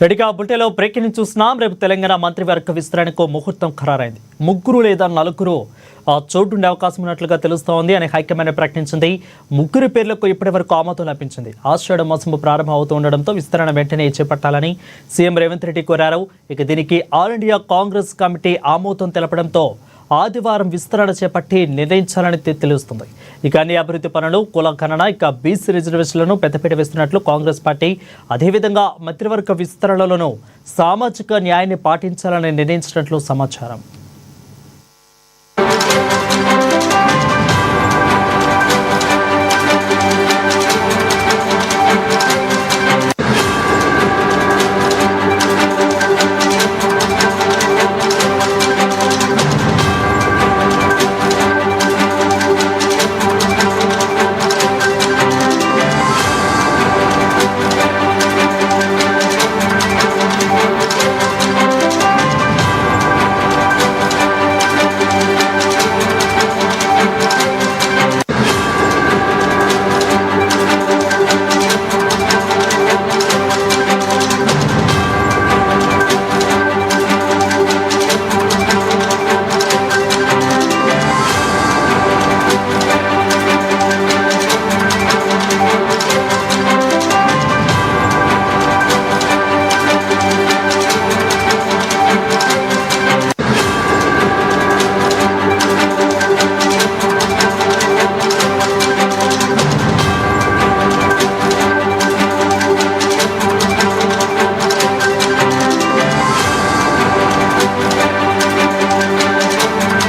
రెడీగా బుల్టెలో బ్రేకింగ్ చూస్తున్నాం. రేపు తెలంగాణ మంత్రివర్గ విస్తరణకు ముహూర్తం ఖరారైంది. 3 లేదా 4 చోటుండే అవకాశం ఉన్నట్లుగా తెలుస్తోంది అని హైకమాండ్ ప్రకటించింది. 3 పేర్లకు ఇప్పటివరకు ఆమోదం లభించింది. ఆషాఢ మాసం ప్రారంభం అవుతూ ఉండడంతో విస్తరణ వెంటనే చేపట్టాలని సీఎం రేవంత్ రెడ్డి కోరారు. ఇక దీనికి ఆల్ ఇండియా కాంగ్రెస్ కమిటీ ఆమోదం తెలపడంతో ఆదివారం విస్తరణ చేపట్టి నిర్ణయించాలని తెలుస్తుంది. ఇక అన్ని అభివృద్ధి పనులు, కుల గణన, ఇక బీసీ రిజర్వేషన్లను పెద్దపీట వేస్తున్నట్లు కాంగ్రెస్ పార్టీ, అదేవిధంగా మంత్రివర్గ విస్తరణలను సామాజిక న్యాయాన్ని పాటించాలని నిర్ణయించినట్లు సమాచారం.